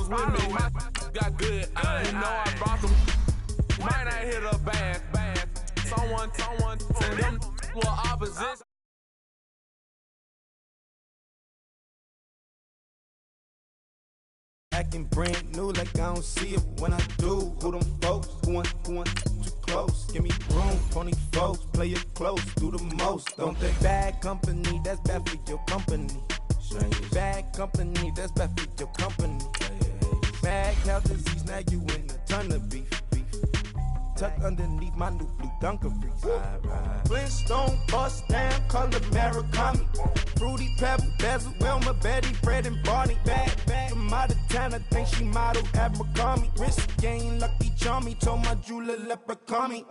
was with me. My got good. You know I brought them. Might not hit a bad. Someone, and them were opposition. Acting brand new like I don't see it when I do. Who them folks? Who want too close? Give me room, pony folks. Play it close, do the most. Don't think bad company, that's bad for your company. Bad company, that's bad for your company. Mad cow disease, now you in a ton of beef. Tucked underneath my new blue Dunkaroos. Flintstone bust down, color Murakami. Fruity Pebble, Bezel, Wilma, Betty, Fred, and Barney. Bad from out of town, I think she modeled Abercrombie. Wrist game, lucky charmy, told my jeweler leprechaun.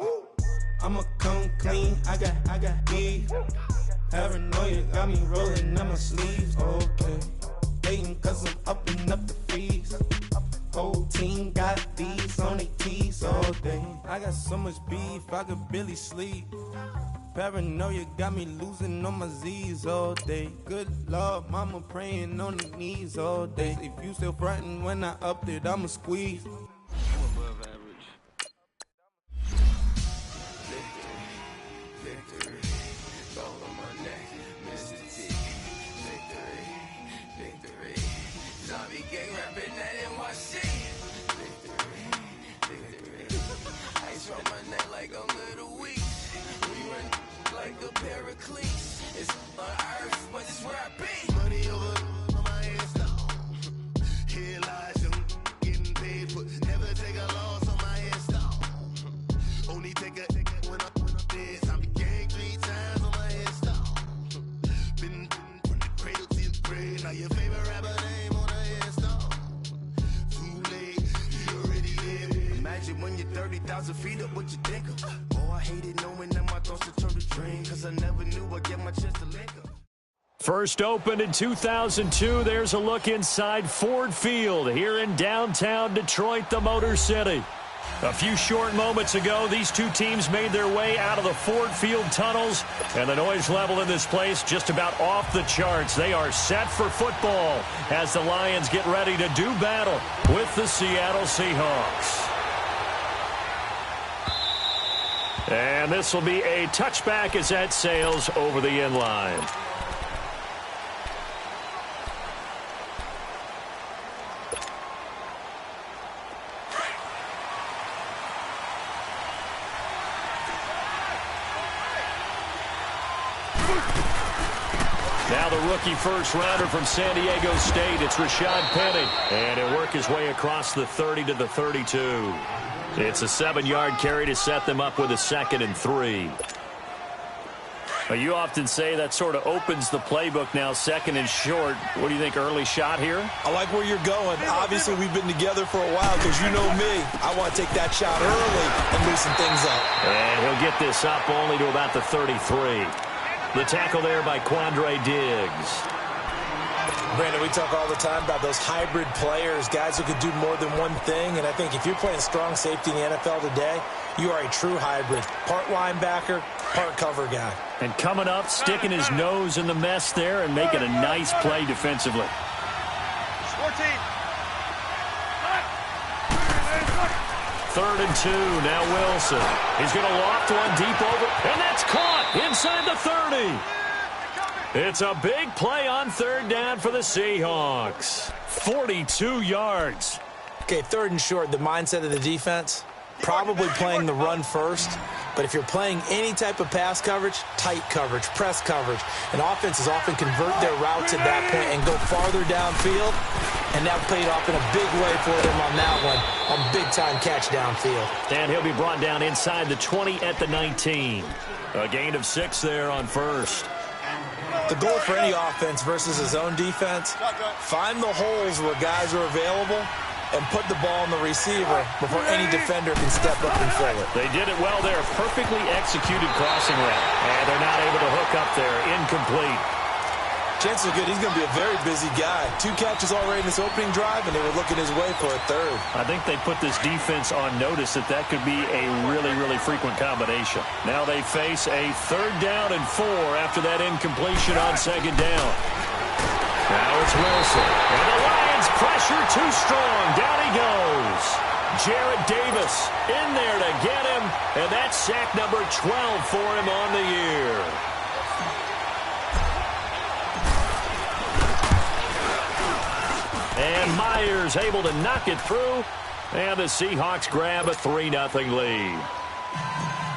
I'ma come clean, I got beef. Paranoia got me rolling on my sleeves. Okay, hating cause I'm upping up the fees. Whole team got these on their tees all day. I got so much beef, I could barely sleep. Paranoia got me losing on my Z's all day. Good Lord, mama praying on the knees all day. If you still frontin' when I upped it, I'ma squeeze. I'm above average. Victory, gold on my neck, Mr. T. Victory, zombie gang rapping that NYC. Victory, ice on my neck like I'm Little Weeks. We run like a pair of cleats. It's on earth, but it's where I be. Money over on my headstone. Here lies them getting paid for. Never take a loss on my headstone. Only take a when I'm dead. I'm gang 3 times on my headstone. Been from the cradle to the grave. Now your favorite rapper name on a headstone. Too late, you already there. Imagine when you're 30,000 feet up, what you think of? Oh, I hated knowing that my thoughts would turn to dream. Cause I never knew I'd get my chance to link up. First opened in 2002, there's a look inside Ford Field here in downtown Detroit, the Motor City. A few short moments ago, these two teams made their way out of the Ford Field tunnels, and the noise level in this place just about off the charts. They are set for football as the Lions get ready to do battle with the Seattle Seahawks. And this will be a touchback as that sails over the end line. Now the rookie first-rounder from San Diego State, it's Rashad Penny. And he'll work his way across the 30 to the 32. It's a 7-yard carry to set them up with a 2nd and 3. You often say that sort of opens the playbook now, 2nd and short. What do you think, early shot here? I like where you're going. Obviously, we've been together for a while because you know me. I want to take that shot early and loosen things up. And he'll get this up only to about the 33. The tackle there by Quandre Diggs. Brandon, we talk all the time about those hybrid players, guys who can do more than one thing. And I think if you're playing strong safety in the NFL today, you are a true hybrid. Part linebacker, part cover guy. And coming up, sticking his nose in the mess there and making a nice play defensively. 14. 3rd and 2, now Wilson. He's going to loft one deep over, and that's caught inside the 30. It's a big play on 3rd down for the Seahawks. 42 yards. Okay, 3rd and short, the mindset of the defense, probably playing the run first. But if you're playing any type of pass coverage, tight coverage, press coverage, and offenses often convert their routes at that point and go farther downfield. And that paid off in a big way for them on that one, on big-time catch downfield. And he'll be brought down inside the 20 at the 19. A gain of 6 there on 1st. The goal for any offense versus his own defense, find the holes where guys are available and put the ball on the receiver before any defender can step up and fill it. They did it well there. Perfectly executed crossing route. And they're not able to hook up there. Incomplete. Chances are good he's going to be a very busy guy. 2 catches already in this opening drive, and they were looking his way for a 3rd. I think they put this defense on notice that could be a really, really frequent combination. Now they face a 3rd down and 4 after that incompletion on 2nd down. Now it's It's Wilson. And the Lions pressure too strong. Down he goes. Jarrett Davis in there to get him. And that's sack number 12 for him on the year. And Myers able to knock it through. And the Seahawks grab a 3-0 lead.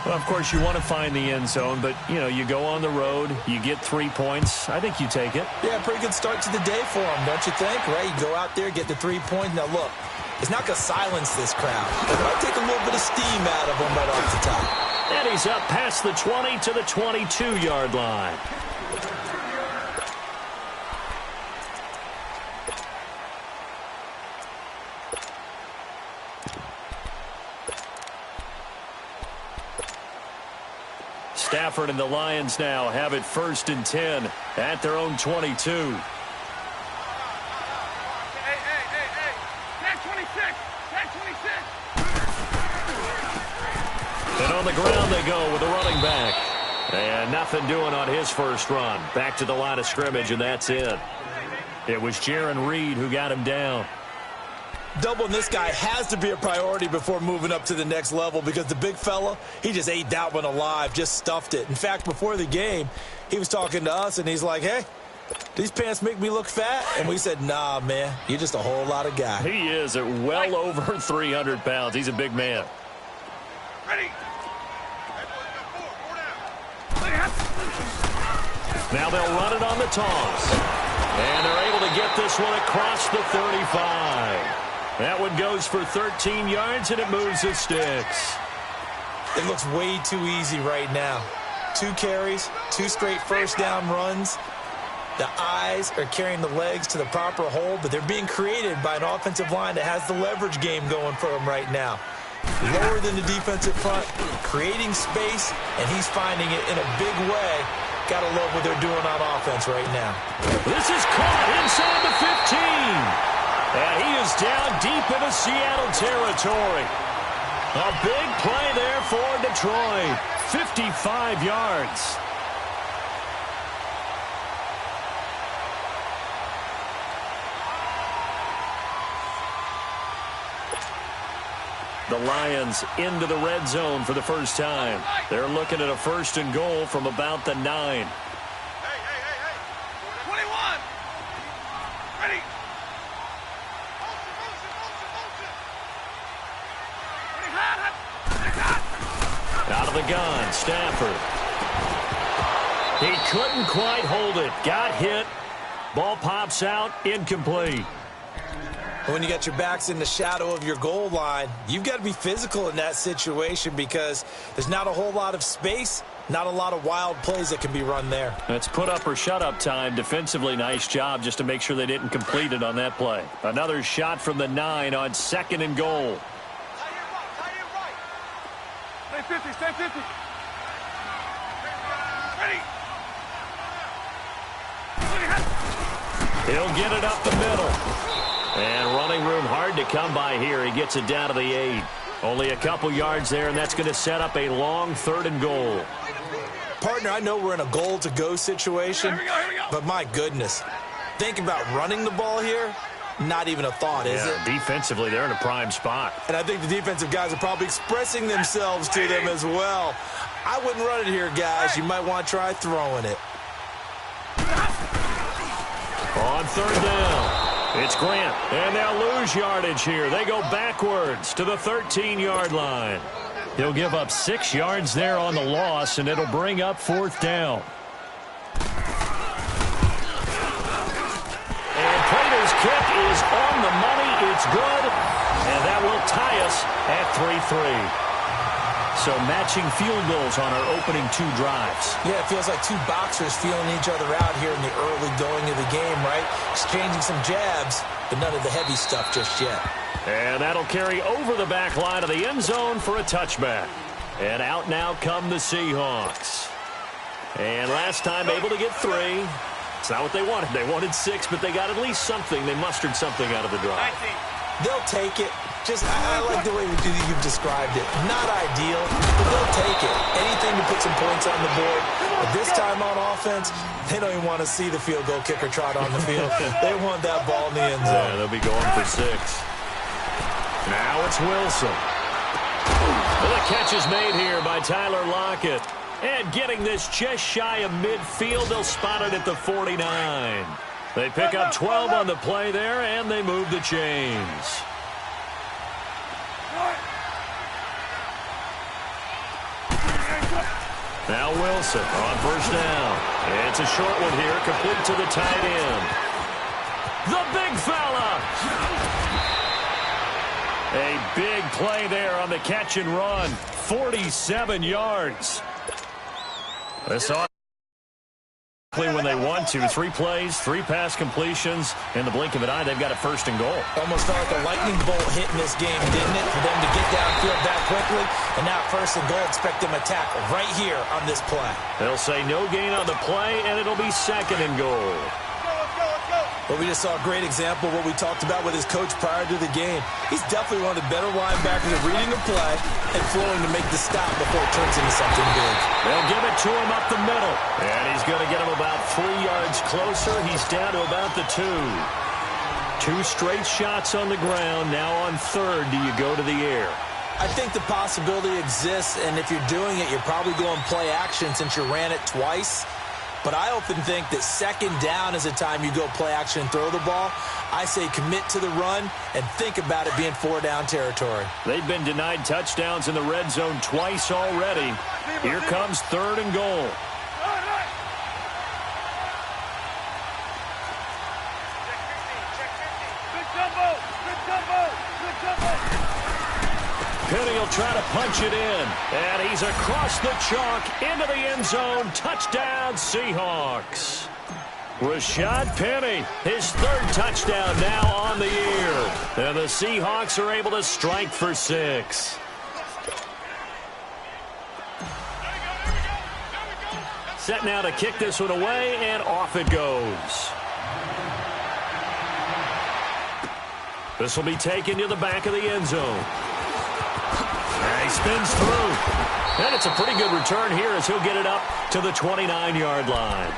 Well, of course, you want to find the end zone, but, you know, you go on the road, you get 3 points. I think you take it. Yeah, pretty good start to the day for them, don't you think? Right? You go out there, get the 3 points. Now, look, it's not going to silence this crowd. It might take a little bit of steam out of them right off the top. And he's up past the 20 to the 22-yard line. Stafford and the Lions now have it 1st and 10 at their own 22. Hey, tag 26, tag 26. And on the ground they go with the running back. And nothing doing on his first run. Back to the line of scrimmage, and that's it. It was Jaron Reed who got him down. Doubling this guy has to be a priority before moving up to the next level because the big fella, he just ate that one alive, just stuffed it. In fact, before the game, he was talking to us, and he's like, hey, these pants make me look fat? And we said, nah, man, you're just a whole lot of guy. He is at well over 300 pounds. He's a big man. Ready. Now they'll run it on the toss. And they're able to get this one across the 35. That one goes for 13 yards, and it moves the sticks. It looks way too easy right now. 2 carries, 2 straight first down runs. The eyes are carrying the legs to the proper hole, but they're being created by an offensive line that has the leverage game going for them right now. Lower than the defensive front, creating space, and he's finding it in a big way. Gotta love what they're doing on offense right now. This is caught inside the 15. And he is down deep into Seattle territory. A big play there for Detroit. 55 yards. The Lions into the red zone for the first time. They're looking at a 1st and goal from about the 9. Hey. 21. Ready. Out of the gun, Stafford. He couldn't quite hold it. Got hit. Ball pops out, incomplete. When you got your backs in the shadow of your goal line, you've got to be physical in that situation because there's not a whole lot of space, not a lot of wild plays that can be run there. That's put up or shut up time. Defensively, nice job just to make sure they didn't complete it on that play. Another shot from the 9 on 2nd and goal. Stay 50, stay 50. Ready. He'll get it up the middle. And running room hard to come by here. He gets it down to the 8. Only a couple yards there, and that's going to set up a long 3rd and goal. Partner, I know we're in a goal-to-go situation, Here we go. but my goodness, think about running the ball here. Not even a thought, is it? Defensively, they're in a prime spot. And I think the defensive guys are probably expressing themselves to them as well. I wouldn't run it here, guys. You might want to try throwing it. On 3rd down. It's Grant, and they'll lose yardage here. They go backwards to the 13-yard line. He'll give up 6 yards there on the loss, and it'll bring up 4th down. And Prater's kick is on the money. It's good, and that will tie us at 3-3. So matching field goals on our opening 2 drives. Yeah, it feels like 2 boxers feeling each other out here in the early going of the game, right? Exchanging some jabs, but none of the heavy stuff just yet. And that'll carry over the back line of the end zone for a touchback. And out now come the Seahawks. And last time able to get 3. It's not what they wanted. They wanted 6, but they got at least something. They mustered something out of the drive. 19. They'll take it. I like the way you've described it. Not ideal, but they'll take it. Anything to put some points on the board. But this time on offense, they don't even want to see the field goal kicker trot on the field. They want that ball in the end zone. Yeah, they'll be going for 6. Now it's Wilson. Well, the catch is made here by Tyler Lockett. And getting this just shy of midfield, they'll spot it at the 49. They pick up 12 on the play there, and they move the chains. Now Wilson on first down. It's a short one here, complete to the tight end. The big fella. A big play there on the catch and run. 47 yards. This when they want to. 3 plays, 3 pass completions. In the blink of an eye, they've got a 1st and goal. Almost felt like a lightning bolt hit in this game, didn't it? For them to get downfield that quickly. And now 1st and goal, expect them to tackle right here on this play. They'll say no gain on the play, and it'll be 2nd and goal. But we just saw a great example of what we talked about with his coach prior to the game. He's definitely one of the better linebackers at reading a play and flowing to make the stop before it turns into something big. They'll give it to him up the middle. And he's going to get him about 3 yards closer. He's down to about the 2. 2 straight shots on the ground. Now on 3rd, do you go to the air? I think the possibility exists, and if you're doing it, you're probably going play action since you ran it twice. But I often think that 2nd down is a time you go play action and throw the ball. I say commit to the run and think about it being 4-down territory. They've been denied touchdowns in the red zone twice already. Here comes 3rd and goal. Penny will try to punch it in. And he's across the chalk into the end zone. Touchdown, Seahawks. Rashad Penny, his 3rd touchdown now on the year. And the Seahawks are able to strike for 6. Set now to kick this one away, and off it goes. This will be taken to the back of the end zone. And he spins through. And it's a pretty good return here as he'll get it up to the 29-yard line.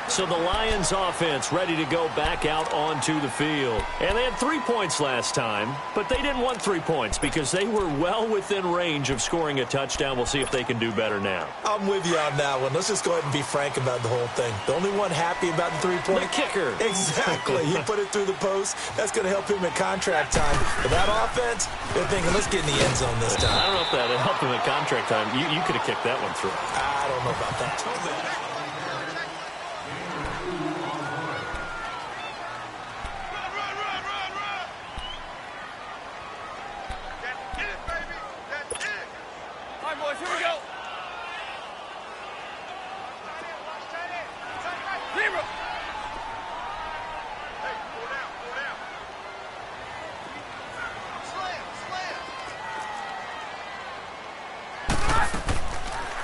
So the Lions offense ready to go back out onto the field. And they had 3 points last time, but they didn't want 3 points because they were well within range of scoring a touchdown. We'll see if they can do better now. I'm with you on that one. Let's just go ahead and be frank about the whole thing. The only one happy about the 3-point. The kicker. Exactly. He put it through the post. That's going to help him at contract time. But that offense, they're thinking, let's get in the end zone this time. I don't know if that helped him at contract time. You could have kicked that one through. I don't know about that.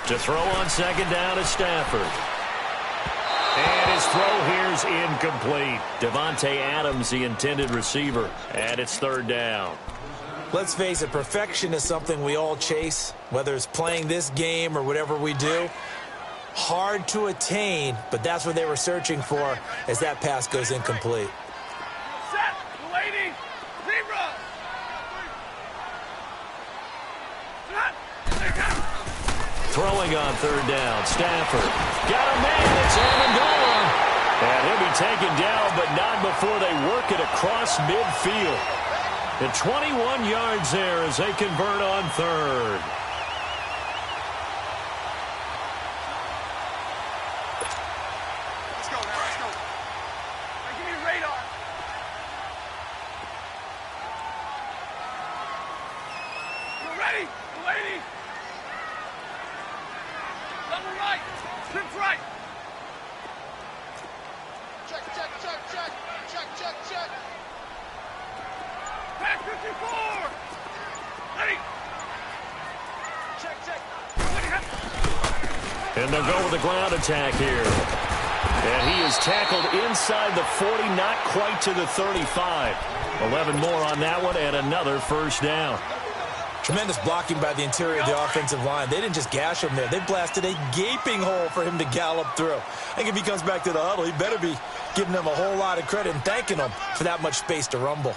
To throw on 2nd down is Stafford. And his throw here's incomplete. Devontae Adams, the intended receiver. And it's 3rd down. Let's face it, perfection is something we all chase, whether it's playing this game or whatever we do. Hard to attain, but that's what they were searching for as that pass goes incomplete. Set, lady, zebra. Throwing on 3rd down, Stafford. Got a man, it's Amendola. And he'll be taken down, but not before they work it across midfield. The 21 yards there as they convert on 3rd. Let's go now, let's go. Hey, give me the radar. You ready? Lady. Double right. Trips right. Check, check, check, check. Check, check, check. Pass 54. Ready. Check, check. And they'll go with the ground attack here. And he is tackled inside the 40, not quite to the 35. 11 more on that one and another first down. Tremendous blocking by the interior of the offensive line. They didn't just gash him there. They blasted a gaping hole for him to gallop through. I think if he comes back to the huddle, he better be giving them a whole lot of credit and thanking them for that much space to rumble.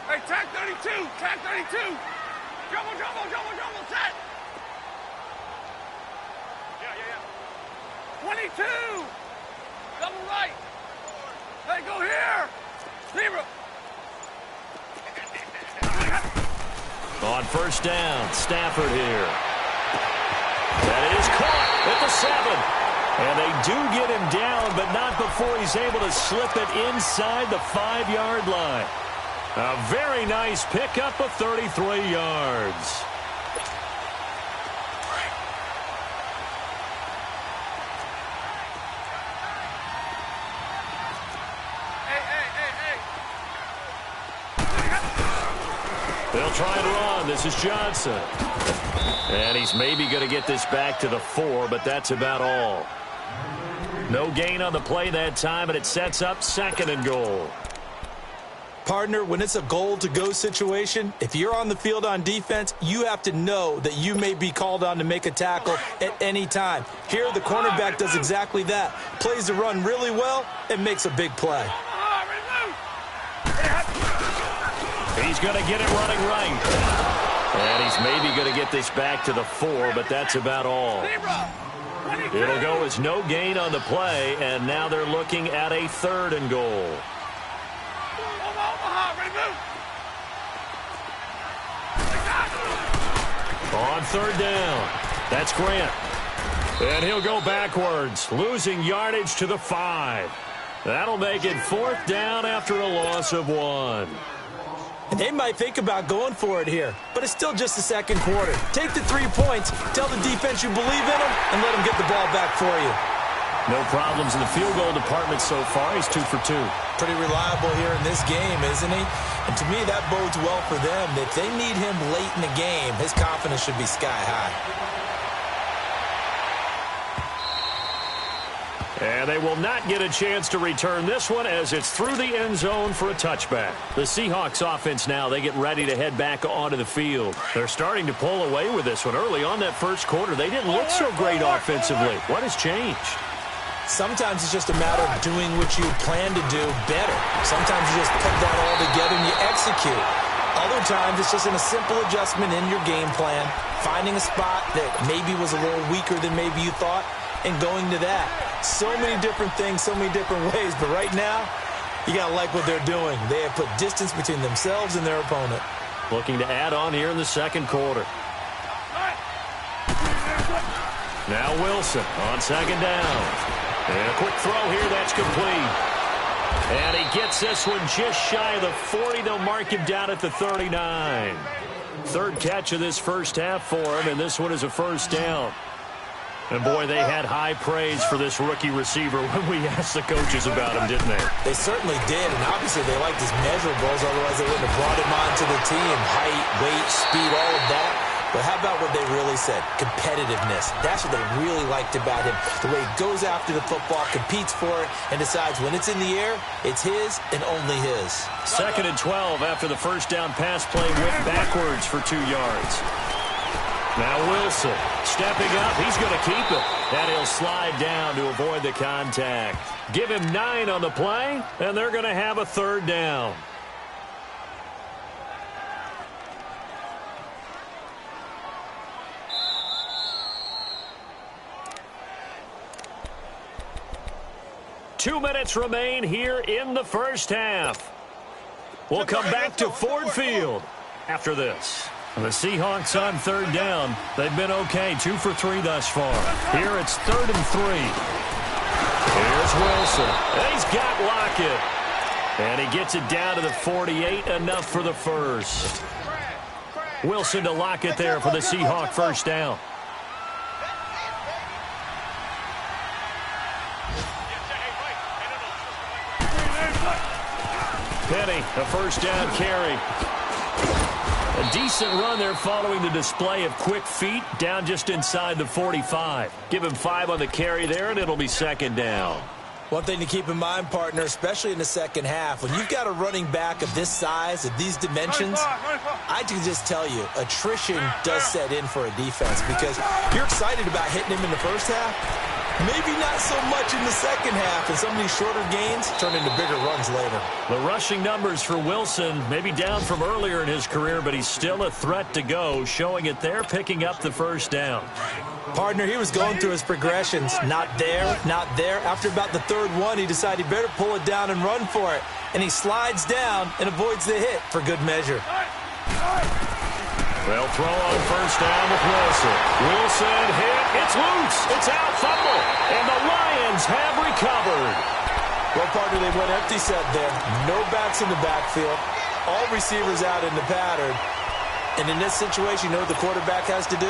Hey, tag 32, tag 32. Jumble, jumble, jumble, jumble, set. Yeah. 22. Double right. Hey, go here. Zero. On first down, Stafford here. That is caught at the 7. And they do get him down, but not before he's able to slip it inside the 5-yard line. A very nice pickup of 33 yards. They'll try and run. This is Johnson. And he's maybe going to get this back to the 4, but that's about all. No gain on the play that time, and it sets up 2nd and goal. Partner, when it's a goal-to-go situation, if you're on the field on defense, you have to know that you may be called on to make a tackle at any time. Here, the cornerback does exactly that. Plays the run really well and makes a big play. He's going to get it running right. And he's maybe going to get this back to the 4, but that's about all. It'll go as no gain on the play, and now they're looking at a 3rd and goal. On 3rd down, that's Grant. And he'll go backwards, losing yardage to the 5. That'll make it 4th down after a loss of 1. And they might think about going for it here, but it's still just the 2nd quarter. Take the 3 points, tell the defense you believe in them, and let them get the ball back for you. No problems in the field goal department so far. He's 2 for 2. Pretty reliable here in this game, isn't he? And to me, that bodes well for them. If they need him late in the game, his confidence should be sky high. And they will not get a chance to return this one as it's through the end zone for a touchback. The Seahawks offense now, they get ready to head back onto the field. They're starting to pull away with this one. Early on that first quarter, they didn't look so great offensively. What has changed? Sometimes it's just a matter of doing what you plan to do better. Sometimes you just put that all together and you execute. Other times it's just in a simple adjustment in your game plan, finding a spot that maybe was a little weaker than maybe you thought, and going to that. So many different things, so many different ways, but right now, you got to like what they're doing. They have put distance between themselves and their opponent. Looking to add on here in the 2nd quarter. Now Wilson on 2nd down. And a quick throw here, that's complete. And he gets this one just shy of the 40. They'll mark him down at the 39. 3rd catch of this first half for him, and this one is a first down. And, boy, they had high praise for this rookie receiver when we asked the coaches about him, didn't they? They certainly did, and obviously they liked his measurables, otherwise they wouldn't have brought him onto the team. Height, weight, speed, all of that. But how about what they really said? Competitiveness. That's what they really liked about him. The way he goes after the football, competes for it, and decides when it's in the air, it's his and only his. 2nd and 12 after the first down pass play went backwards for 2 yards. Now Wilson stepping up. He's going to keep it. And he'll slide down to avoid the contact. Give him 9 on the play, and they're going to have a 3rd down. Two minutes remain here in the first half. We'll come back to Ford Field after this. The Seahawks on 3rd down. They've been okay, 2 for 3 thus far. Here it's 3rd and 3. Here's Wilson. And he's got Lockett. And he gets it down to the 48, enough for the first. Wilson to Lockett there for the Seahawk first down. Penny, a first down carry. A decent run there following the display of quick feet down just inside the 45. Give him 5 on the carry there, and it'll be second down. One thing to keep in mind, partner, especially in the second half, when you've got a running back of this size, of these dimensions, I can just tell you, attrition does set in for a defense because you're excited about hitting him in the first half. Maybe not so much in the second half, and some of these shorter gains turn into bigger runs later. The rushing numbers for Wilson, maybe down from earlier in his career, but he's still a threat to go, showing it there, picking up the first down. Partner, he was going through his progressions. Not there, not there. After about the third one, he decided he better pull it down and run for it. And he slides down and avoids the hit for good measure. They'll throw on first down with Wilson. Wilson hit. It's loose. It's out, fumble. And the Lions have recovered. Well, partner, they went empty set there. No backs in the backfield. All receivers out in the pattern. And in this situation, you know what the quarterback has to do?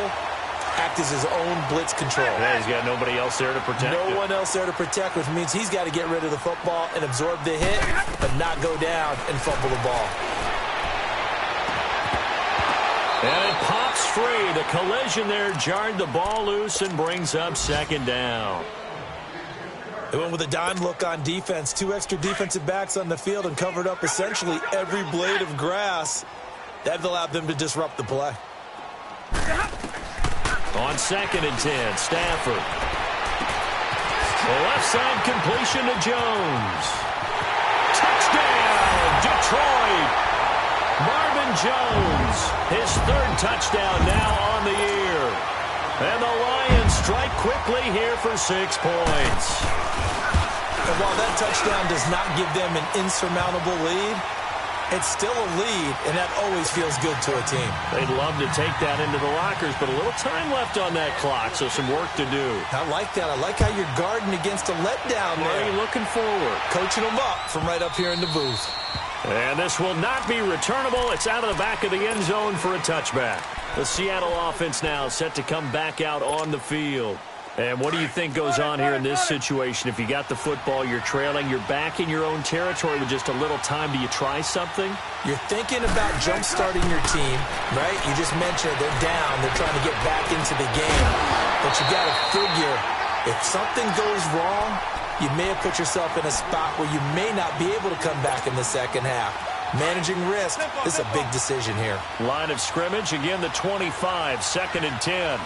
Act as his own blitz control. Yeah, he's got nobody else there to protect him. No one else there to protect, which means he's got to get rid of the football and absorb the hit, but not go down and fumble the ball. And it pops free. The collision there jarred the ball loose and brings up second down. They went with a dime look on defense. 2 extra defensive backs on the field and covered up essentially every blade of grass. That allowed them to disrupt the play. On 2nd and 10, Stafford. The left side completion to Jones. Touchdown, Detroit. Marvin Jones, his 3rd touchdown now on the year. And the Lions strike quickly here for 6 points. And while that touchdown does not give them an insurmountable lead, it's still a lead, and that always feels good to a team. They'd love to take that into the lockers, but a little time left on that clock, so some work to do. I like that. I like how you're guarding against a letdown there. Are you looking forward? Coaching them up from right up here in the booth. And this will not be returnable. It's out of the back of the end zone for a touchback. The Seattle offense now set to come back out on the field. And what do you think goes on here in this situation? If you got the football, you're trailing, you're back in your own territory with just a little time. Do you try something? You're thinking about jump-starting your team, right? You just mentioned they're down. They're trying to get back into the game. But you got to figure, if something goes wrong, you may have put yourself in a spot where you may not be able to come back in the second half. Managing risk, this is a big decision here. Line of scrimmage, again the 25, 2nd and 10.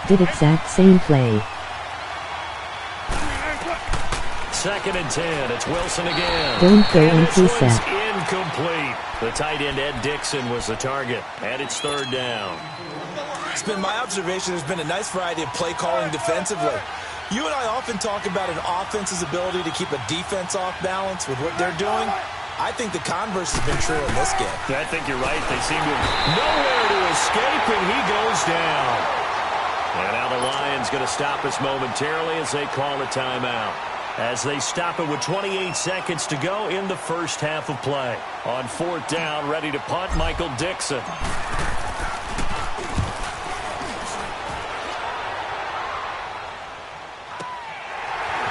Did exact same play. 2nd and 10. It's Wilson again. Don't go and into this one's set. Incomplete. The tight end, Ed Dixon, was the target. And it's 3rd down. It's been my observation there's been a nice variety of play calling defensively. You and I often talk about an offense's ability to keep a defense off balance with what they're doing. I think the converse has been true in this game. I think you're right. They seem to have nowhere to escape, and he goes down. And now the Lions going to stop us momentarily as they call a timeout. As they stop it with 28 seconds to go in the first half of play. On 4th down, ready to punt, Michael Dixon.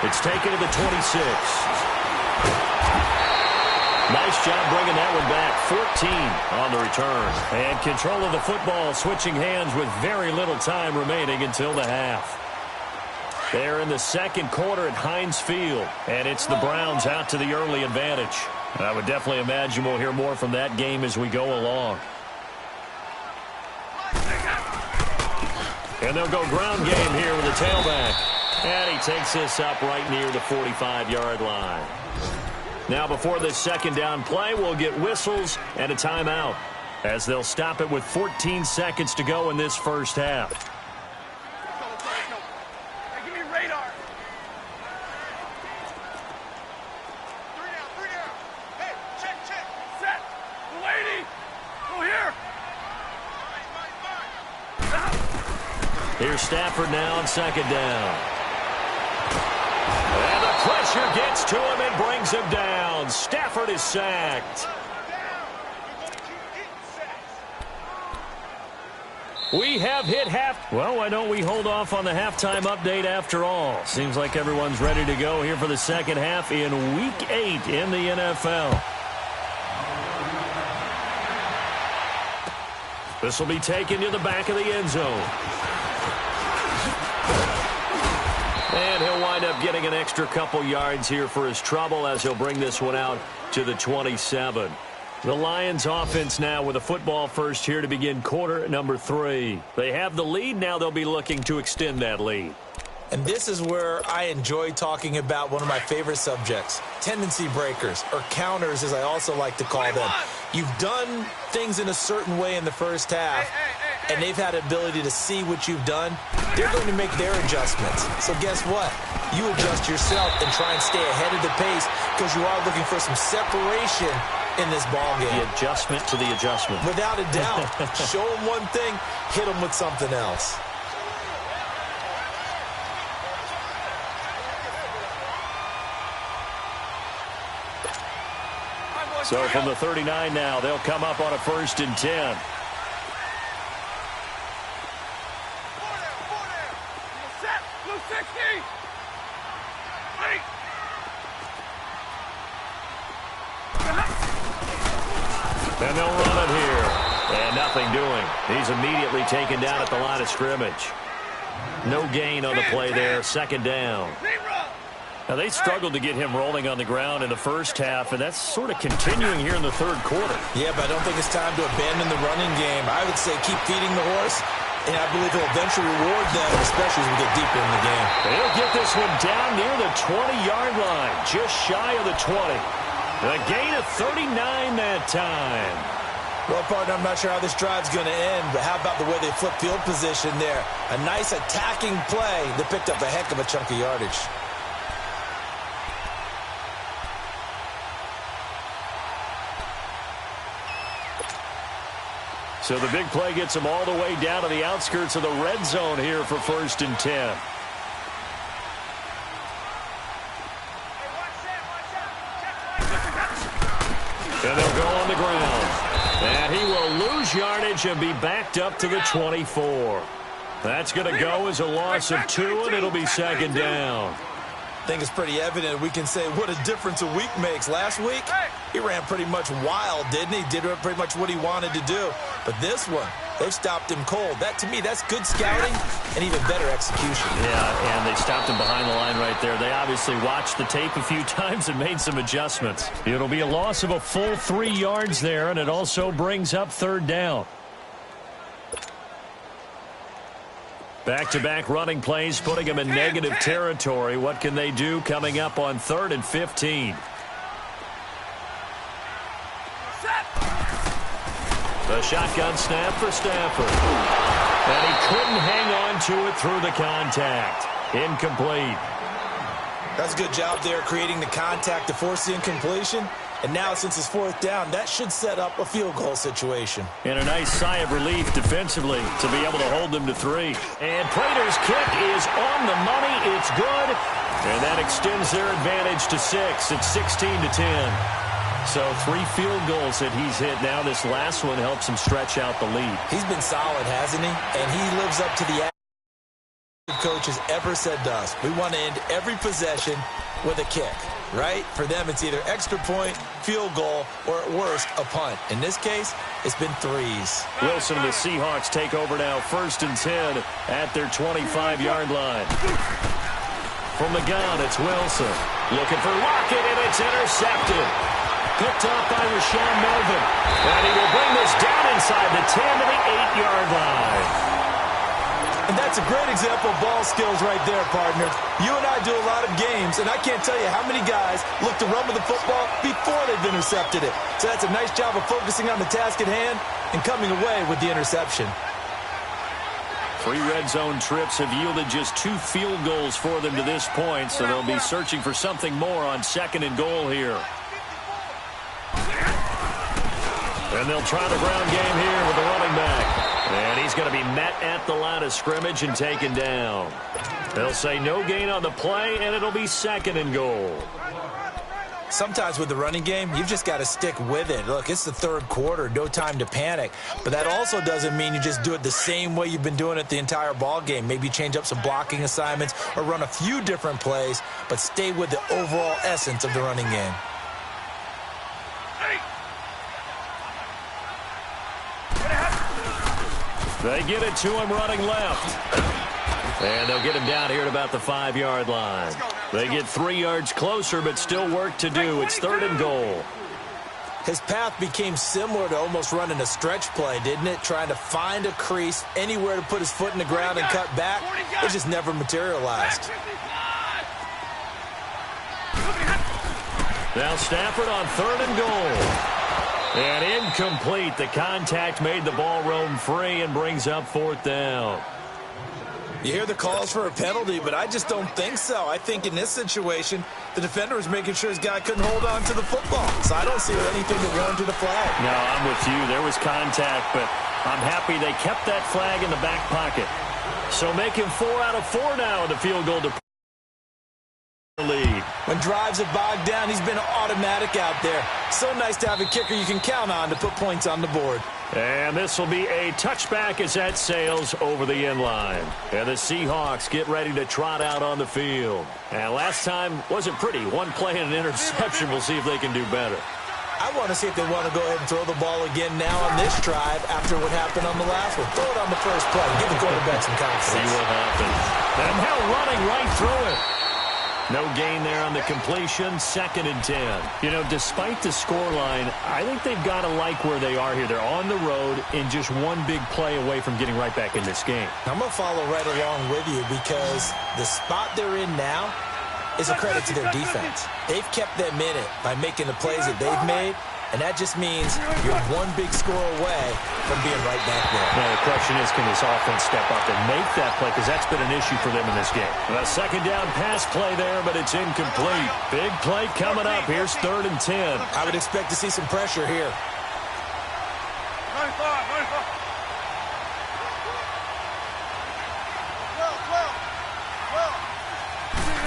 It's taken to the 26. Nice job bringing that one back. 14 on the return. And control of the football, switching hands with very little time remaining until the half. They're in the 2nd quarter at Heinz Field, and it's the Browns out to the early advantage. I would definitely imagine we'll hear more from that game as we go along. And they'll go ground game here with the tailback. And he takes this up right near the 45-yard line. Now before this 2nd down play, we'll get whistles and a timeout as they'll stop it with 14 seconds to go in this first half. Hey, give me radar. 3 down. Hey, check. Set. Lady. Go here. Here's Stafford now on 2nd down. And the pressure gets to him and brings him down. Stafford is sacked. We have hit half. Well, why don't we hold off on the halftime update after all? Seems like everyone's ready to go here for the second half in Week 8 in the NFL. This will be taken to the back of the end zone. And he'll wind up getting an extra couple yards here for his trouble as he'll bring this one out to the 27. The Lions offense now with a football first here to begin quarter number 3. They have the lead. Now they'll be looking to extend that lead. And this is where I enjoy talking about one of my favorite subjects, tendency breakers, or counters as I also like to call them. You've done things in a certain way in the first half, and they've had the ability to see what you've done. They're going to make their adjustments. So guess what? You adjust yourself and try and stay ahead of the pace because you are looking for some separation in this ball game. The adjustment to the adjustment. Without a doubt. Show them one thing, hit them with something else. So from the 39 now, they'll come up on a 1st and 10. And they'll run it here. And nothing doing. He's immediately taken down at the line of scrimmage. No gain on the play there. 2nd down. Now, they struggled to get him rolling on the ground in the first half, and that's sort of continuing here in the 3rd quarter. Yeah, but I don't think it's time to abandon the running game. I would say keep feeding the horse, and I believe he'll eventually reward them, especially as we get deeper in the game. They'll get this one down near the 20-yard line, just shy of the 20. A gain of 39 that time. Well, partner, I'm not sure how this drive's going to end, but how about the way they flip field position there? A nice attacking play that picked up a heck of a chunk of yardage. So the big play gets them all the way down to the outskirts of the red zone here for 1st and 10. And they'll go on the ground. And he will lose yardage and be backed up to the 24. That's going to go as a loss of 2, and it'll be 2nd down. I think it's pretty evident we can say what a difference a week makes. Last week, he ran pretty much wild, didn't he? Did pretty much what he wanted to do. But this one, they've stopped him cold. That, to me, that's good scouting and even better execution. Yeah, and they stopped him behind the line right there. They obviously watched the tape a few times and made some adjustments. It'll be a loss of a full 3 yards there, and it also brings up 3rd down. Back-to-back running plays, putting them in negative territory. What can they do coming up on 3rd and 15? The shotgun snap for Stafford. And he couldn't hang on to it through the contact. Incomplete. That's a good job there, creating the contact to force the incompletion. And now, since it's 4th down, that should set up a field goal situation. And a nice sigh of relief defensively to be able to hold them to 3. And Prater's kick is on the money. It's good. And that extends their advantage to 6. It's 16-10. So 3 field goals that he's hit now. This last one helps him stretch out the lead. He's been solid, hasn't he? And he lives up to the coach has ever said to us. We want to end every possession with a kick, right? For them, it's either extra point, field goal, or at worst, a punt. In this case, it's been 3s. Wilson and the Seahawks take over now, 1st and 10 at their 25-yard line. From the gun, it's Wilson. Looking for Lockett, and it's intercepted. Picked up by Rashawn Melvin. And he will bring this down inside the 10 to the 8-yard line. And that's a great example of ball skills right there, partner. You and I do a lot of games, and I can't tell you how many guys look to run with the football before they've intercepted it. So that's a nice job of focusing on the task at hand and coming away with the interception. 3 red zone trips have yielded just 2 field goals for them to this point, so they'll be searching for something more on 2nd and goal here. And they'll try the ground game here with the running back. And he's going to be met at the line of scrimmage and taken down. They'll say no gain on the play, and it'll be 2nd and goal. Sometimes with the running game, you've just got to stick with it. Look, it's the 3rd quarter, no time to panic. But that also doesn't mean you just do it the same way you've been doing it the entire ball game. Maybe change up some blocking assignments or run a few different plays, but stay with the overall essence of the running game. They get it to him running left. And they'll get him down here at about the 5-yard line. They get 3 yards closer, but still work to do. It's 3rd and goal. His path became similar to almost running a stretch play, didn't it? Trying to find a crease, anywhere to put his foot in the ground and cut back. It just never materialized. Now Stafford on 3rd and goal. And incomplete. The contact made the ball roam free and brings up 4th down. You hear the calls for a penalty, but I just don't think so. I think in this situation, the defender was making sure his guy couldn't hold on to the football. So I don't see anything that warranted a flag. No, I'm with you. There was contact, but I'm happy they kept that flag in the back pocket. So make him 4 out of 4 now in the field goal to lead. When drives are bogged down, he's been automatic out there. So nice to have a kicker you can count on to put points on the board. And this will be a touchback as that sails over the end line. And the Seahawks get ready to trot out on the field. And last time wasn't pretty. One play and an interception. We'll see if they can do better. I want to see if they want to go ahead and throw the ball again now on this drive after what happened on the last one. Throw it on the first play. Give the quarterback some confidence. See what happens. And now running right through it. No gain there on the completion, 2nd and 10. You know, despite the scoreline, I think they've got to like where they are here. They're on the road and just one big play away from getting right back in this game. I'm going to follow right along with you because the spot they're in now is a credit to their defense. They've kept them in it by making the plays that they've made, and that just means you're one big score away from being right back there. Now, the question is, can this offense step up and make that play? Because that's been an issue for them in this game. A 2nd down pass play there, but it's incomplete. Big play coming up. Here's 3rd and 10. I would expect to see some pressure here.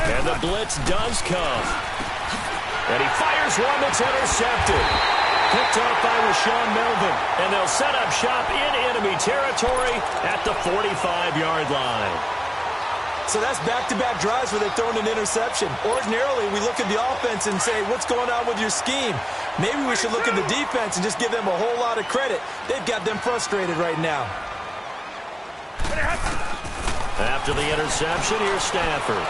And the blitz does come. And he fires one that's intercepted. Picked off by Rashawn Melvin. And they'll set up shop in enemy territory at the 45-yard line. So that's back-to-back drives where they've thrown an interception. Ordinarily, we look at the offense and say, what's going on with your scheme? Maybe we should look at the defense and just give them a whole lot of credit. They've got them frustrated right now. After the interception, here's Stafford.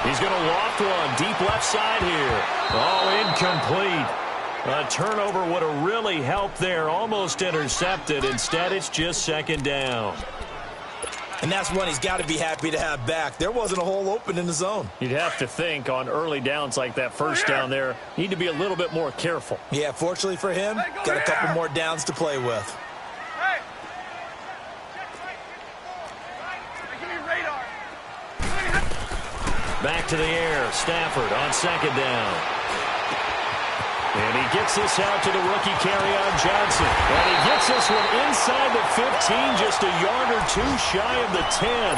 He's going to loft one deep left side here. Oh, incomplete. A turnover would have really helped there. Almost intercepted. Instead, it's just 2nd down. And that's one he's got to be happy to have back. There wasn't a hole open in the zone. You'd have to think on early downs like that first down there, need to be a little bit more careful. Yeah, fortunately for him, got a couple more downs to play with. Back to the air. Stafford on 2nd down. And he gets this out to the rookie Kerryon Johnson. And he gets this one inside the 15, just a yard or 2 shy of the 10.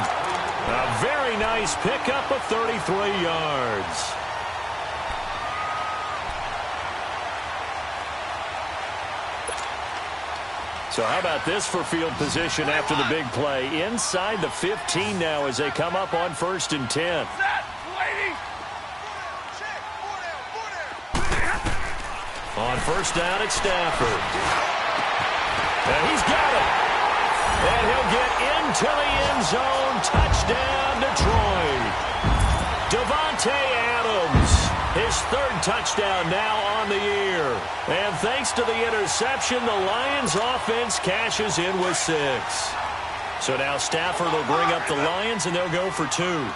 A very nice pickup of 33 yards. So how about this for field position after the big play? Inside the 15 now as they come up on 1st and 10. On 1st down, it's Stafford. And he's got it. And he'll get into the end zone. Touchdown, Detroit. Davante Adams, his 3rd touchdown now on the year. And thanks to the interception, the Lions offense cashes in with 6. So now Stafford will bring up the Lions, and they'll go for 2.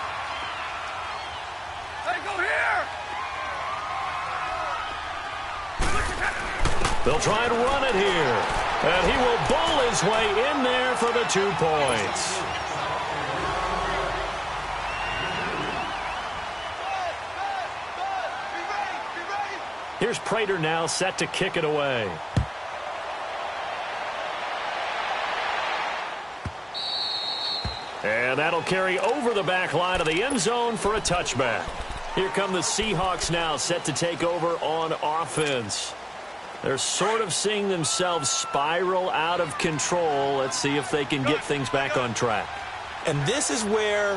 They'll try and run it here. And he will bowl his way in there for the 2 points. Here's Prater now set to kick it away. And that'll carry over the back line of the end zone for a touchback. Here come the Seahawks now set to take over on offense. They're sort of seeing themselves spiral out of control. Let's see if they can get things back on track. And this is where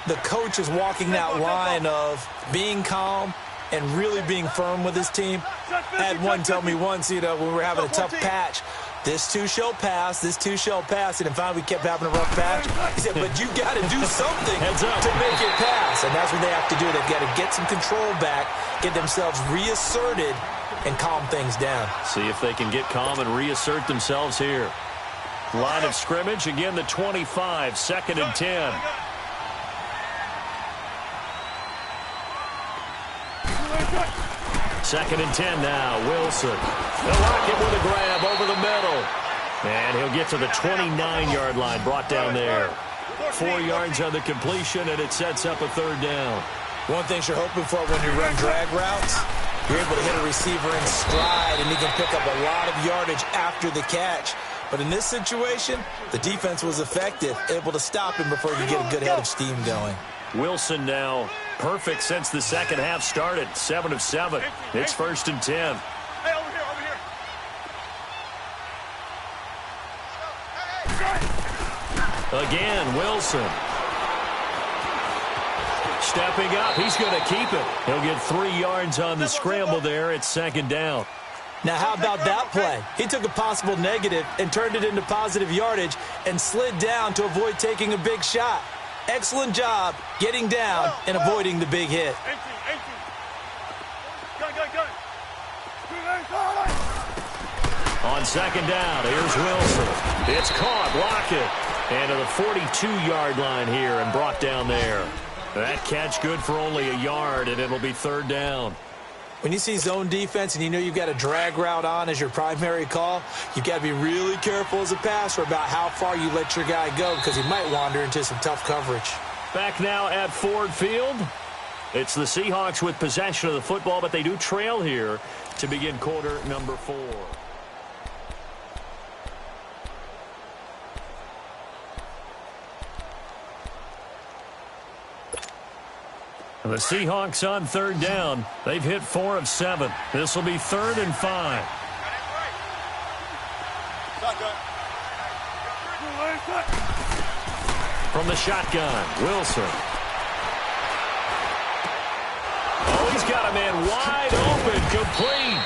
the coach is walking that line of being calm and really being firm with his team. I had one tell me once, when we were having a tough patch, This too shall pass. This too shall pass. And finally, we kept having a rough patch. He said, but you got to do something to make it pass. And that's what they have to do. They've got to get some control back, get themselves reasserted, and calm things down. See if they can get calm and reassert themselves here. Line of scrimmage, again, the 25, 2nd and 10. Second and 10 now. Wilson. They'll lock it with a grab over the middle. And he'll get to the 29-yard line, brought down there. 4 yards on the completion, and it sets up a 3rd down. One thing you're hoping for when you run drag routes, you're able to hit a receiver in stride, and he can pick up a lot of yardage after the catch. But in this situation, the defense was effective, able to stop him before he could get a good head of steam going. Wilson now perfect since the second half started. 7 of 7. It's 1st and 10. Hey, over here. Again, Wilson. Stepping up. He's going to keep it. He'll get 3 yards on the scramble there. It's 2nd down. Now, how about that play? He took a possible negative and turned it into positive yardage and slid down to avoid taking a big shot. Excellent job getting down and avoiding the big hit. On 2nd down, here's Wilson. It's caught, block it. And to the 42-yard line here and brought down there. That catch good for only a yard, and it'll be 3rd down. When you see zone defense and you know you've got a drag route on as your primary call, you've got to be really careful as a passer about how far you let your guy go because he might wander into some tough coverage. Back now at Ford Field. It's the Seahawks with possession of the football, but they do trail here to begin quarter number 4. The Seahawks on 3rd down. They've hit 4 of 7. This will be 3rd and 5. From the shotgun, Wilson. Oh, he's got a man wide open, complete.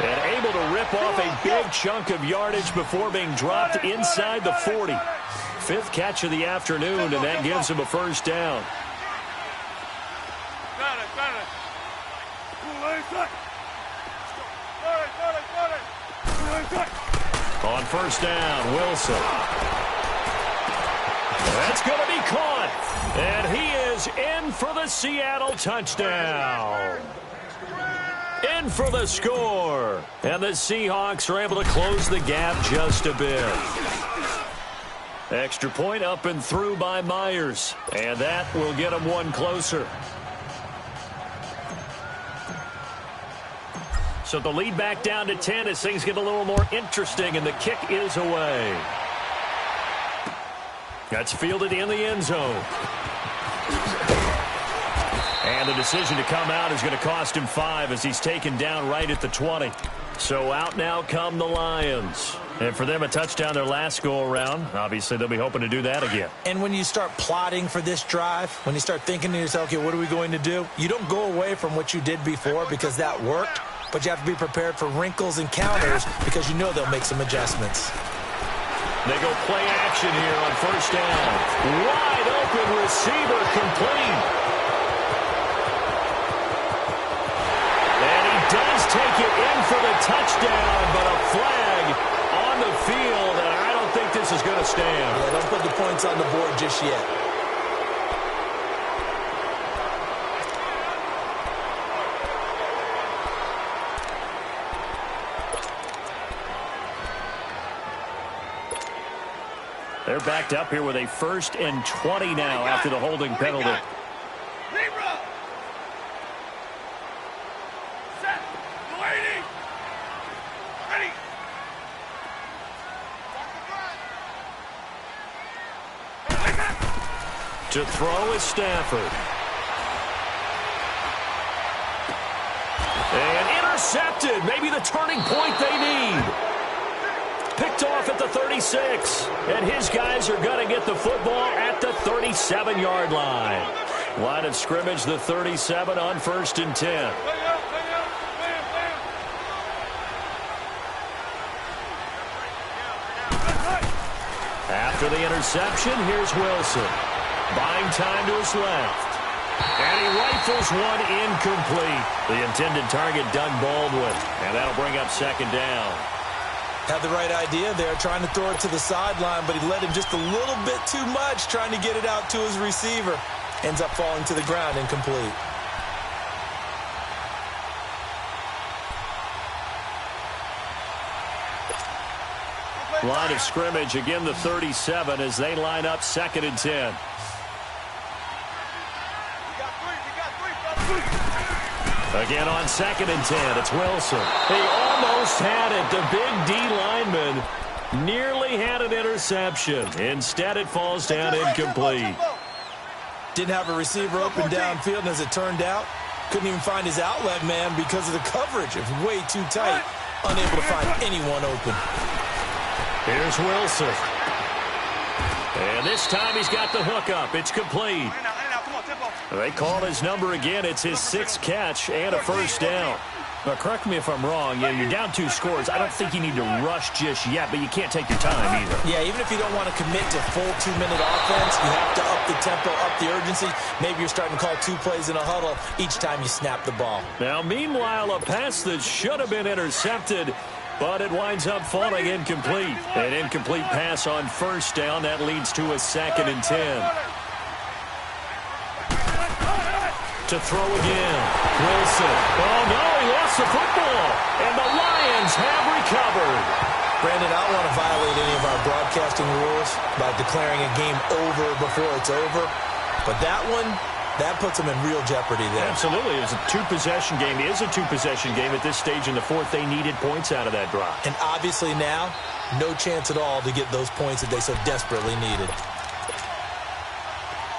And able to rip off a big chunk of yardage before being dropped inside the 40. 5th catch of the afternoon, and that gives him a 1st down. On 1st down, Wilson. That's going to be caught. And he is in for the Seattle touchdown. In for the score. And the Seahawks are able to close the gap just a bit. Extra point up and through by Myers. And that will get them 1 closer. So the lead back down to 10 as things get a little more interesting, and the kick is away. That's fielded in the end zone. And the decision to come out is going to cost him 5 as he's taken down right at the 20. So out now come the Lions. And for them, a touchdown their last go-around. Obviously, they'll be hoping to do that again. And when you start plotting for this drive, when you start thinking to yourself, okay, what are we going to do? You don't go away from what you did before because that worked. But you have to be prepared for wrinkles and counters because you know they'll make some adjustments. They go play action here on 1st down. Wide open receiver complete. And he does take it in for the touchdown, but a flag on the field, and I don't think this is going to stand. Yeah, don't put the points on the board just yet. They're backed up here with a 1st and 20 now after the holding penalty. Libra! Set! Waiting! Ready! To throw is Stafford. And intercepted. Maybe the turning point they need. Picked off at the 36. And his guys are going to get the football at the 37-yard line. Line of scrimmage, the 37 on 1st and 10. After the interception, here's Wilson. Buying time to his left. And he rifles one incomplete. The intended target, Doug Baldwin. And that'll bring up second down. Had the right idea there, trying to throw it to the sideline, but he let him just a little bit too much, trying to get it out to his receiver. Ends up falling to the ground, incomplete. Line of scrimmage, again the 37 as they line up 2nd and 10. Again on 2nd and 10, it's Wilson. He almost had it. The big D lineman nearly had an interception. Instead, it falls down incomplete. Didn't have a receiver open downfield, and as it turned out, couldn't even find his outlet man because of the coverage. It was way too tight, unable to find anyone open. Here's Wilson. And this time he's got the hook up. It's complete. They call his number again. It's his 6th catch and a first down. Now, correct me if I'm wrong. Yeah, you're down 2 scores. I don't think you need to rush just yet, but you can't take your time either. Yeah, even if you don't want to commit to full 2-minute offense, you have to up the tempo, up the urgency. Maybe you're starting to call 2 plays in a huddle each time you snap the ball. Now, meanwhile, a pass that should have been intercepted, but it winds up falling incomplete. An incomplete pass on first down. That leads to a 2nd and 10. To throw again. Wilson. Oh, no, he lost the football. And the Lions have recovered. Brandon, I don't want to violate any of our broadcasting rules by declaring a game over before it's over. But that one, that puts them in real jeopardy there. Absolutely. It's a 2-possession game. It is a 2-possession game at this stage in the 4th. They needed points out of that drive. And obviously now, no chance at all to get those points that they so desperately needed.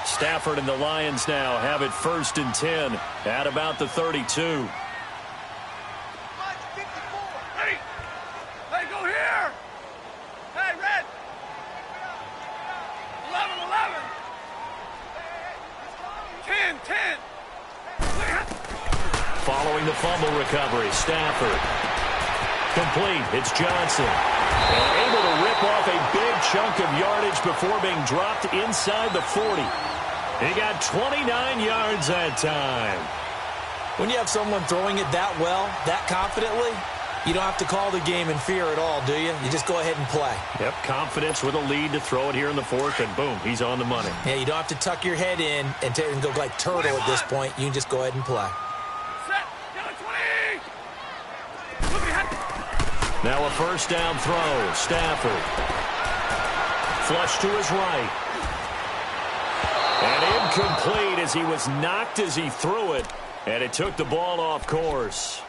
Stafford and the Lions now have it 1st and 10 at about the 32. Hey, go here. Hey, Red. 11. 10. Following the fumble recovery, Stafford. Complete. It's Johnson. And able to rip off a big chunk of yardage before being dropped inside the 40. He got 29 yards that time. When you have someone throwing it that well, that confidently, you don't have to call the game in fear at all, do you? You just go ahead and play. Yep, confidence with a lead to throw it here in the 4th, and boom, he's on the money. Yeah, you don't have to tuck your head in and go like turtle at this point. You can just go ahead and play. Set. 20. Now a first down throw. Stafford. Flush to his right. And incomplete as he was knocked as he threw it. And it took the ball off course.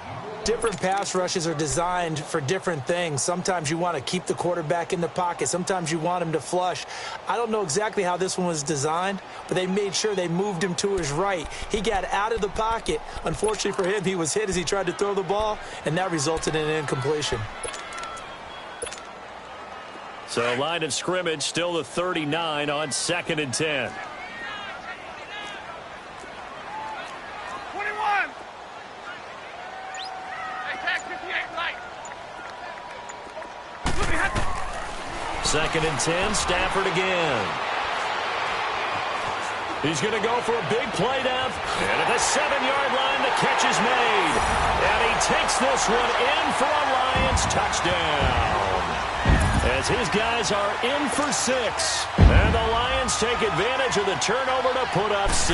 Different pass rushes are designed for different things. Sometimes you want to keep the quarterback in the pocket. Sometimes you want him to flush. I don't know exactly how this one was designed, but they made sure they moved him to his right. He got out of the pocket. Unfortunately for him, he was hit as he tried to throw the ball, and that resulted in an incompletion. So line of scrimmage still the 39 on 2nd and 10. Second and 10, Stafford again. He's going to go for a big play down. And at the 7-yard line, the catch is made. And he takes this one in for a Lions touchdown. As his guys are in for 6. And the Lions take advantage of the turnover to put up 6.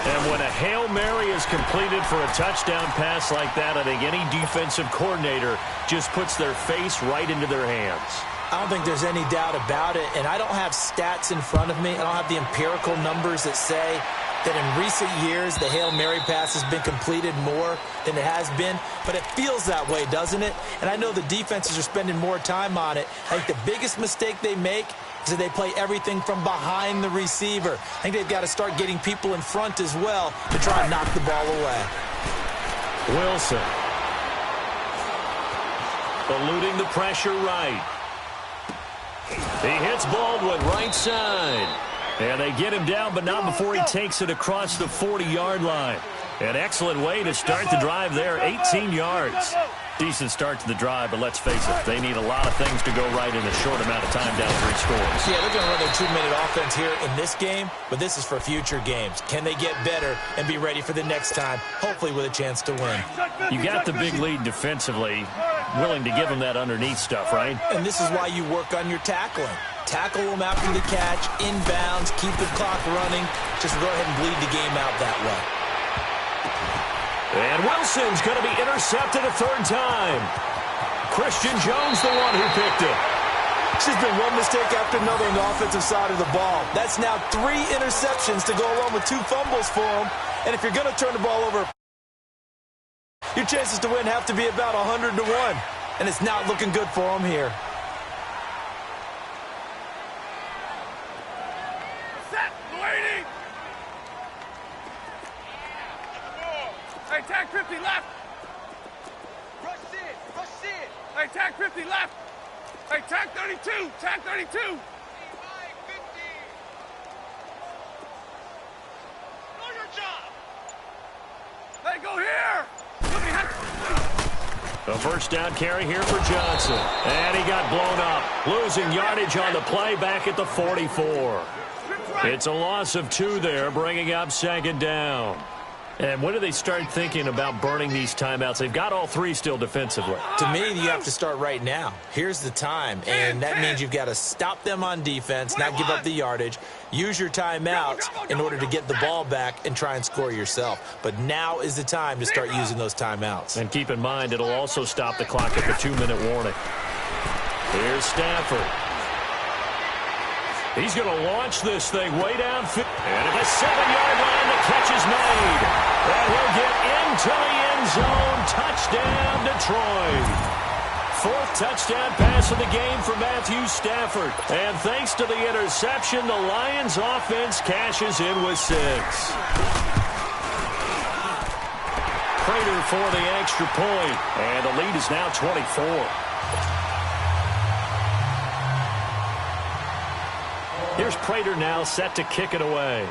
And when a Hail Mary is completed for a touchdown pass like that, I think any defensive coordinator just puts their face right into their hands. I don't think there's any doubt about it, and I don't have stats in front of me. I don't have the empirical numbers that say that in recent years the Hail Mary pass has been completed more than it has been, but it feels that way, doesn't it? And I know the defenses are spending more time on it. I think the biggest mistake they make is that they play everything from behind the receiver. I think they've got to start getting people in front as well to try and knock the ball away. Wilson. Eluding the pressure right. He hits Baldwin right side. And they get him down, but not before he takes it across the 40-yard line. An excellent way to start the drive there, 18 yards. Decent start to the drive, but let's face it, they need a lot of things to go right in a short amount of time, down 3 scores. Yeah, they're going to run their 2-minute offense here in this game, but this is for future games. Can they get better and be ready for the next time, hopefully with a chance to win? You got the big lead defensively, willing to give them that underneath stuff, right? And this is why you work on your tackling. Tackle them after the catch, inbounds, keep the clock running. Just go ahead and bleed the game out that way. And Wilson's going to be intercepted a 3rd time. Christian Jones, the one who picked it. It's just been one mistake after another on the offensive side of the ball. That's now 3 interceptions to go along with 2 fumbles for him. And if you're going to turn the ball over, your chances to win have to be about 100 to 1. And it's not looking good for him here. Set, waiting. Hey, tag 50 left. Rush it. Hey, tag 50 left. Hey, tag 32. Tag 32. 50. Know your job. Hey, go here. A 1st down carry here for Johnson. And he got blown up. Losing yardage on the play back at the 44. It's a loss of 2 there, bringing up 2nd down. And when do they start thinking about burning these timeouts? They've got all 3 still defensively. To me, you have to start right now. Here's the time, and that means you've got to stop them on defense, not give up the yardage, use your timeouts in order to get the ball back and try and score yourself. But now is the time to start using those timeouts. And keep in mind, it'll also stop the clock at the 2-minute warning. Here's Stafford. He's going to launch this thing way downfield. And at the 7-yard line, the catch is made. And he'll get into the end zone. Touchdown, Detroit. 4th touchdown pass of the game for Matthew Stafford. And thanks to the interception, the Lions offense cashes in with 6. Prater for the extra point. And the lead is now 24. Here's Prater now set to kick it away.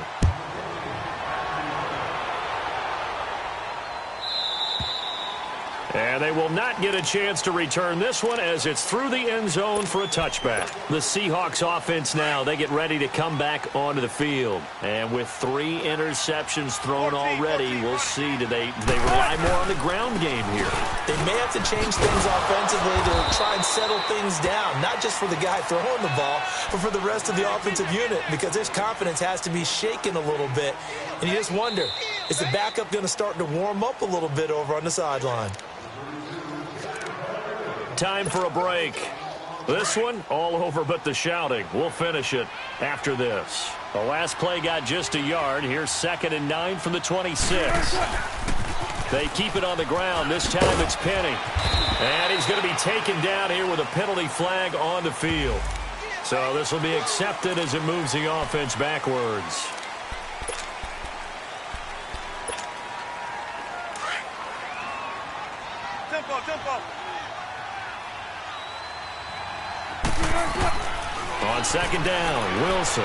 And they will not get a chance to return this one as it's through the end zone for a touchback. The Seahawks offense now, they get ready to come back onto the field. And with 3 interceptions thrown already, we'll see, do they rely more on the ground game here? They may have to change things offensively to try and settle things down, not just for the guy throwing the ball, but for the rest of the offensive unit, because his confidence has to be shaken a little bit. And you just wonder, is the backup going to start to warm up a little bit over on the sideline? Time for a break. This one, all over but the shouting. We'll finish it after this. The last play got just a yard. Here's 2nd and 9 from the 26. They keep it on the ground. This time it's Penny. And he's going to be taken down here with a penalty flag on the field. So this will be accepted as it moves the offense backwards. Tempo. On 2nd down, Wilson.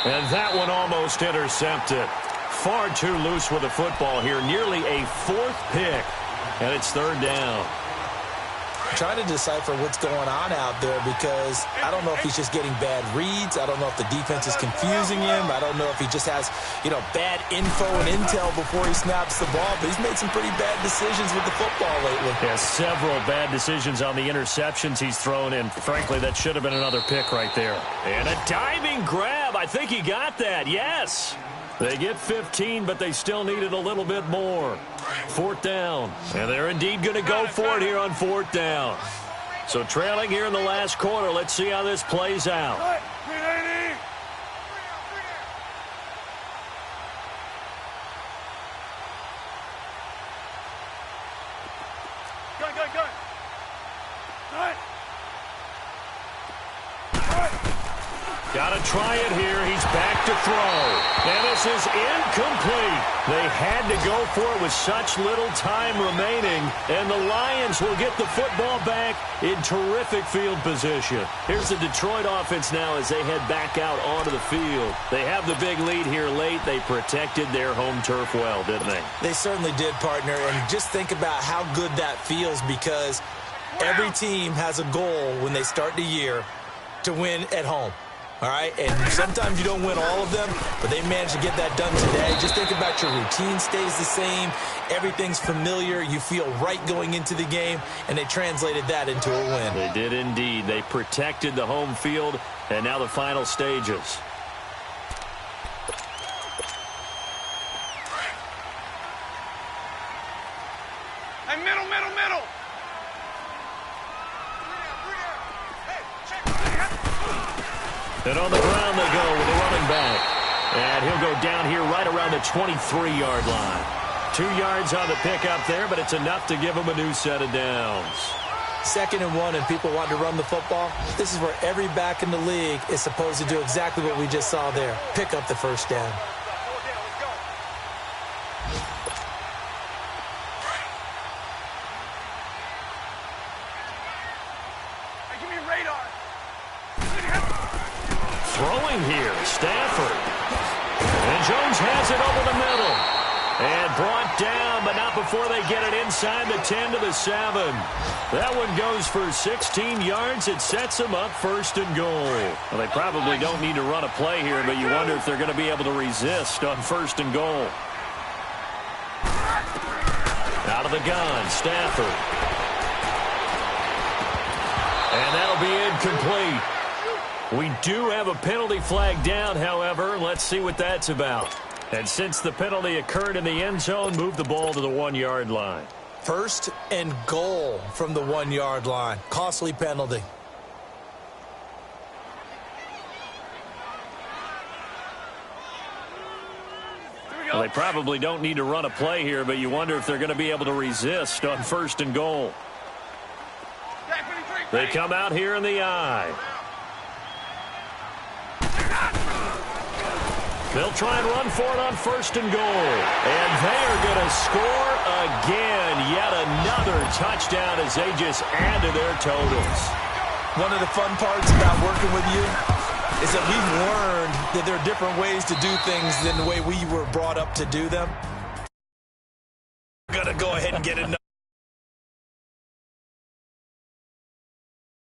And that one almost intercepted. Far too loose with the football here. Nearly a 4th pick. And it's 3rd down. Trying to decipher what's going on out there because I don't know if he's just getting bad reads. I don't know if the defense is confusing him. I don't know if he just has, bad info and intel before he snaps the ball. But he's made some pretty bad decisions with the football lately. Yeah, several bad decisions on the interceptions he's thrown in. Frankly, that should have been another pick right there. And a diving grab. I think he got that. Yes. They get 15, but they still needed a little bit more. 4th down. And they're indeed going to go for it here on 4th down. So trailing here in the last quarter. Let's see how this plays out. Got to try it here. He's back to throw. And this is incomplete. They had to go for it with such little time remaining. And the Lions will get the football back in terrific field position. Here's the Detroit offense now as they head back out onto the field. They have the big lead here late. They protected their home turf well, didn't they? They certainly did, partner. And just think about how good that feels, because every team has a goal when they start the year to win at home. All right, and sometimes you don't win all of them, but they managed to get that done today. Just think about your routine stays the same. Everything's familiar. You feel right going into the game, and they translated that into a win. They did indeed. They protected the home field, and now the final stages. Hey, middle. And on the ground they go with the running back. And he'll go down here right around the 23-yard line. 2 yards on the pickup there, but it's enough to give him a new set of downs. 2nd and 1, and people want to run the football. This is where every back in the league is supposed to do exactly what we just saw there. Pick up the first down. Throwing here, Stafford. And Jones has it over the middle. And brought down, but not before they get it inside the 10 to the 7. That one goes for 16 yards. It sets them up 1st and goal. Well, they probably don't need to run a play here, but you wonder if they're going to be able to resist on 1st and goal. Out of the gun, Stafford. And that'll be incomplete. We do have a penalty flag down, however. Let's see what that's about. And since the penalty occurred in the end zone, move the ball to the 1-yard line. 1st and goal from the 1-yard line. Costly penalty. Well, they probably don't need to run a play here, but you wonder if they're going to be able to resist on 1st and goal. They come out here in the eye. They'll try and run for it on 1st and goal. And they are going to score again. Yet another touchdown as they just add to their totals. One of the fun parts about working with you is that we've learned that there are different ways to do things than the way we were brought up to do them. I'm going to go ahead and get it.